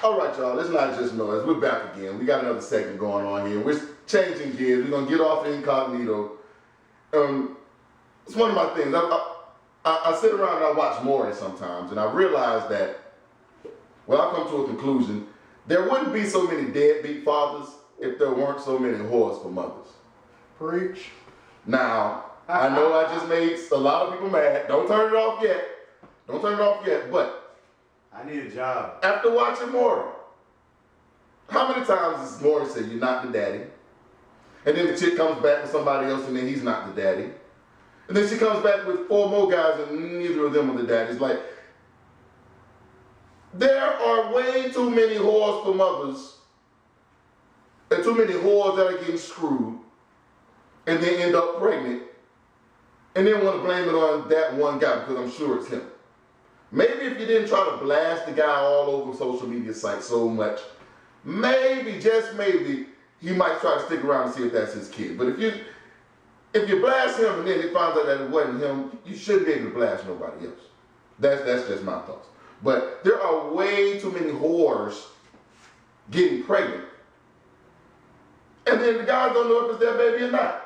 All right, y'all, it's not just noise. We're back again. We got another segment going on here. We're changing gears. We're going to get off incognito. It's one of my things. I sit around and I watch Maury sometimes, and I realize that, well, I've come to a conclusion. There wouldn't be so many deadbeat fathers if there weren't so many whores for mothers. Preach. Now, I know I just made a lot of people mad. Don't turn it off yet. Don't turn it off yet, but I need a job. After watching Maury, how many times does Maury say you're not the daddy? And then the chick comes back with somebody else and then he's not the daddy. And then she comes back with 4 more guys and neither of them are the daddies. Like, there are way too many whores for mothers and too many whores that are getting screwed and then end up pregnant and then want to blame it on that one guy because I'm sure it's him. Maybe if you didn't try to blast the guy all over social media sites so much, maybe, just maybe, he might try to stick around and see if that's his kid. But if you blast him and then it finds out that it wasn't him, you shouldn't be able to blast nobody else. That's just my thoughts. But there are way too many whores getting pregnant. And then the guys don't know if it's their baby or not.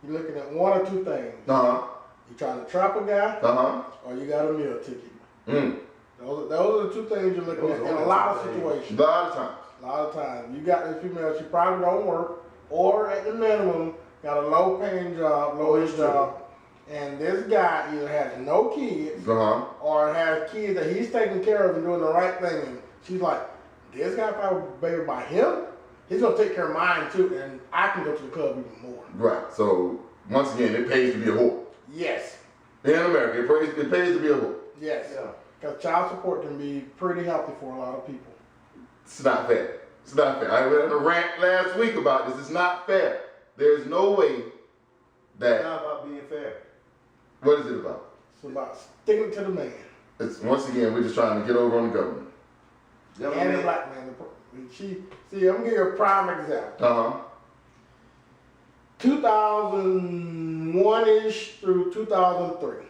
You're looking at one or two things. Uh-huh. You trying to trap a guy, Uh-huh. or you got a meal ticket. Mm. Those are the two things you're looking at in a lot of situations. A lot of times. A lot of times. You got this female, she probably don't work, or at the minimum, got a low paying job, lowest job, and this guy either has no kids, Uh-huh. or has kids that he's taking care of and doing the right thing, and she's like, this guy probably baby by him, he's gonna take care of mine too, and I can go to the club even more. Right. So once again, it pays to be a whore. Yes. In America, it pays to be a whore. Yes. Because child support can be pretty healthy for a lot of people. It's not fair. It's not fair. I went on a rant last week about this. It's not fair. There's no way that. It's not about being fair. What is it about? It's about sticking to the man. It's, once again, we're just trying to get over on the government. And the black man. See, I'm gonna give you a prime example. Uh-huh. 2001-ish through 2003.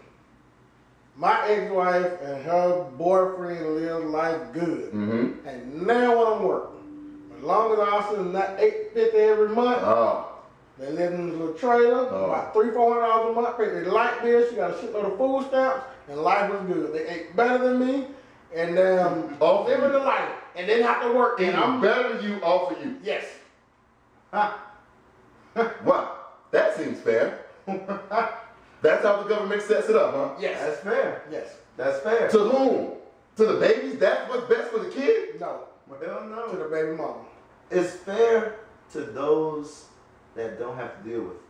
My ex-wife and her boyfriend lived life good. Mm-hmm. And now when I'm working, as long as I send that $850 every month, they live in a little trailer, about $300-400 a month, pay their light bill, she got a shitload of food stamps, and life was good. They ate better than me, and living the life, and didn't have to work. And I'm better than you, all for you. Yes. Wow, that seems fair. That's how the government sets it up, huh? Yes. That's fair. Yes. That's fair. To whom? To the babies? That's what's best for the kid? No. Hell no. To the baby mama. It's fair to those that don't have to deal with it.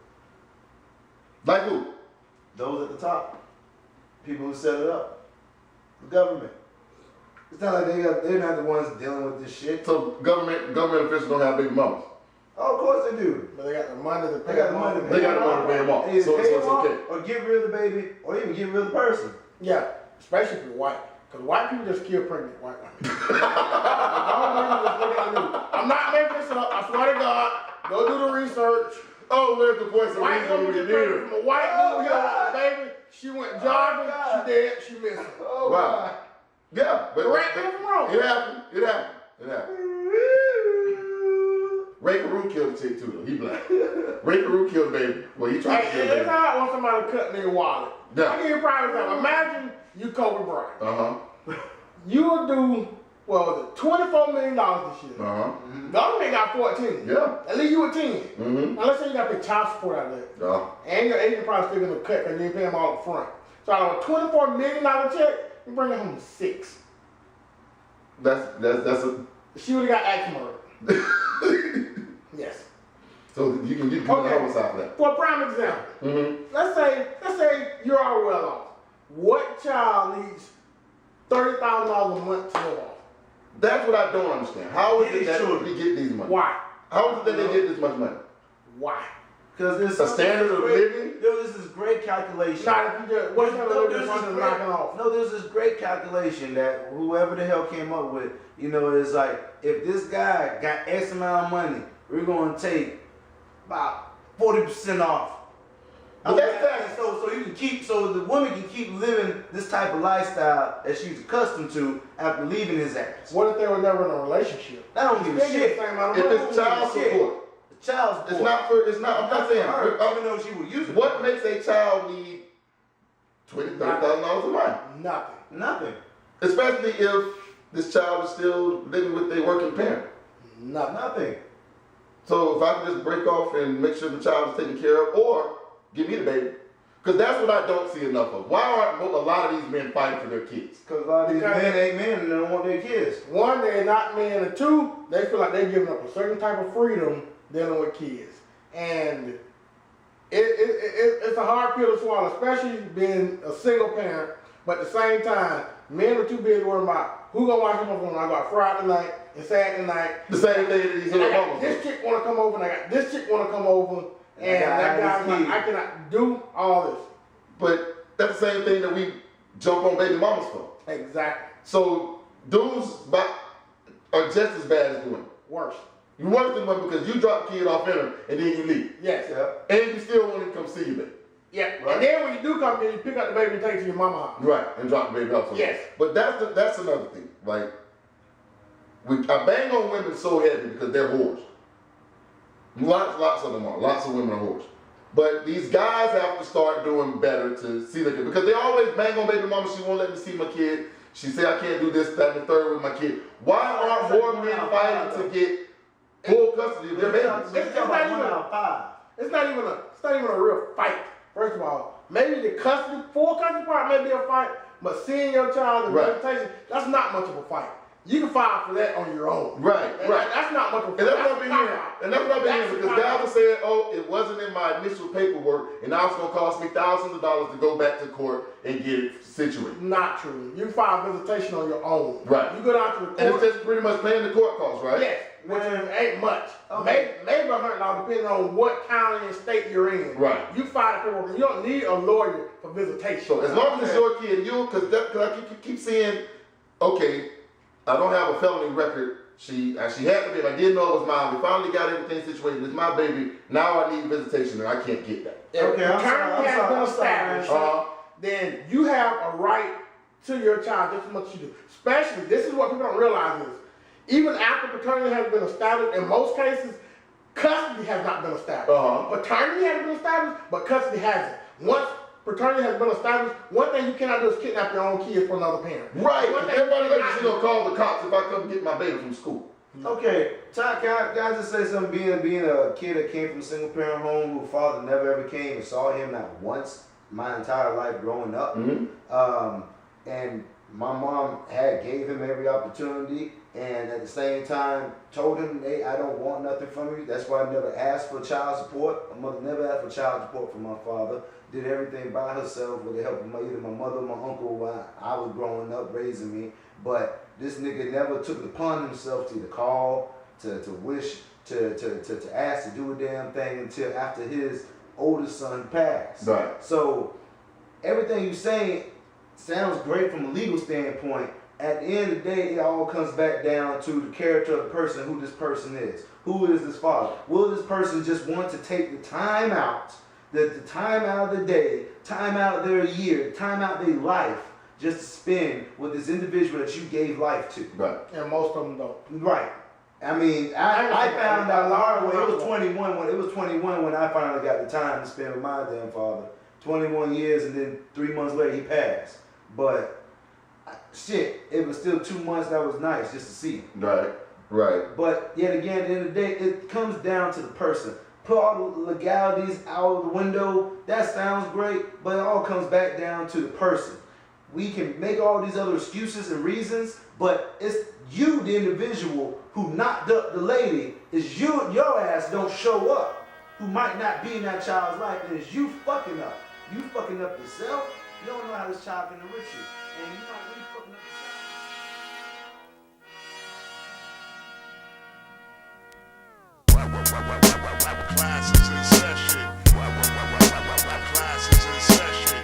Like who? Those at the top. People who set it up. The government. It's not like they're not the ones dealing with this shit. So government officials don't have big mamas. Oh, of course they do. But they got the money to pay They got them the money off. to They got the money to pay them off. Either So pay it's them off okay. or get rid of the baby, or even get rid of the person. Yeah, especially if you're white. Because white people just kill pregnant white women. I'm not making this up. I swear to God. Go do the research. Oh, where's the voice of White reason woman we get pregnant need? from a white dude here with a baby. She went jogging. God. She dead. She missing. Oh, Wow. Yeah, but Correct me if I'm wrong. it happened. It happened. It happened. Ray Carew killed the chick too, though. He black. Ray Carew killed the baby. Well, he tried to kill the It's baby. hard when somebody cut their wallet. Yeah. I'll give you a prime example. Imagine you Kobe Bryant. Uh-huh. You will do, what was it, $24 million this year. Uh-huh. The other man got 14. Yeah. At least you were 10. Mm-hmm. Now let's say you got to pay child support out of that. Yeah. And your agent probably still going to cut because you didn't pay them all up front. So out of a $24 million check, you bring it home 6. That's a. She would have got axe murder. Yes. So you can get the homicide for that. For a prime example, Mm-hmm. let's say you're all well off. What child needs $30,000 a month to live off? That's what I don't understand. How is it that we get these money? Why? How is it that they get this much money? Why? Because it's A standard of living? There's this great calculation. Not if you just, what's going to live this month great, knocking off? no, there's this great calculation that whoever the hell came up with, you know, is like, if this guy got X amount of money, we're going to take about 40% off. But that's taxes. So you can keep, so the woman can keep living this type of lifestyle that she's accustomed to after leaving his ass. What if they were never in a relationship? That don't give a shit. If it's child support. Child support. It's not for, it's not, I'm not saying her, even though she would use it. What makes a child need $20,000, $30,000 a month? Nothing. Especially if this child is still living with their working parent. Nothing. So if I can just break off and make sure the child is taken care of, or give me the baby. Because that's what I don't see enough of. Why aren't a lot of these men fighting for their kids? Because a lot of these men ain't men and they don't want their kids. One, they're not men, and two, they feel like they're giving up a certain type of freedom dealing with kids. And it's a hard pill to swallow, especially being a single parent, but at the same time, men are too busy worrying about who gonna watch them when I got Friday night and Saturday night. The same thing that these little mamas do. This chick wanna come over, and I got this chick wanna come over, and that guy's like, I cannot do all this. But that's the same thing that we jump on baby mamas for. Exactly. So dudes are just as bad as women. Worse. You worse than women because you drop the kid off in her and then you leave. Yes. Yeah. And you still want to come see you, baby. Yeah. Right. And then when you do come in, you pick up the baby and take it to your mama house. Right, and drop the baby off. Yes. But that's another thing. Like, I bang on women so heavy because they're whores. Lots of them are. Lots of women are whores. But these guys have to start doing better to see their kid. Because they always bang on baby mama, she won't let me see my kid. She say I can't do this, that, and the third with my kid. Why aren't more men fighting to get full custody of their babies? It's not even a real fight. First of all, maybe the full custody part may be a fight, but seeing your child in visitation, that's not much of a fight. You can file for that on your own. Right. That's not much of a fight. And that's what I've been hearing. And that's what I've been hearing because guys are saying, oh, it wasn't in my initial paperwork, and now it's going to cost me thousands of dollars to go back to court and get it situated. Not true. You can file visitation on your own. Right. You go down to the court. And it's just pretty much paying the court costs, right? Yes. Which ain't much. Okay. Maybe $100 depending on what county and state you're in. Right. You file the paperwork. You don't need a lawyer for visitation. So as long as it's your kid, because I keep seeing, okay, I don't have a felony record. She had the baby. I didn't know it was mine. We finally got everything situated. It's my baby. Now I need visitation, and I can't get that. If the paternity has been established, then you have a right to your child just as much as you do. Especially, this is what people don't realize is, even after paternity has been established, in most cases, custody has not been established. Paternity has been established, but custody hasn't. Once paternity has been established, one thing you cannot do is kidnap your own kids for another parent. Right. Everybody knows she's gonna call the cops if I come get my baby from school. Okay, Todd, can I just say something? Being a kid that came from a single parent home, whose father never ever came and saw him not once my entire life growing up. And my mom gave him every opportunity, and at the same time told him, hey, I don't want nothing from you. That's why I never asked for child support. My mother never asked for child support from my father. Did everything by herself with the help of either my mother or my uncle while I was growing up, raising me. But this nigga never took it upon himself to either call, to wish, to ask to do a damn thing until after his oldest son passed. Right. So everything you saying sounds great from a legal standpoint. At the end of the day, it all comes back down to the character of the person, who this person is. Who is this father? Will this person just want to take the time out, the time out of the day, time out of their year, time out of their life, just to spend with this individual that you gave life to? Right. And most of them don't. Right. I mean, I found out the hard way. It was 21 when I finally got the time to spend with my damn father. 21 years, and then 3 months later he passed. But shit, it was still 2 months that was nice just to see him. Right. Right. But yet again, at the end of the day, it comes down to the person. Put all the legalities out of the window. That sounds great, but it all comes back down to the person. We can make all these other excuses and reasons, but it's you, the individual, who knocked up the lady. It's you, your ass don't show up, who might not be in that child's life, and it's you fucking up. You fucking up yourself. You don't know how this child can enrich you, and you might be fucking up Classes in session. Classes in session.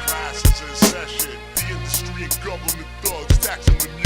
Classes in session. The industry and government thugs taxing the music.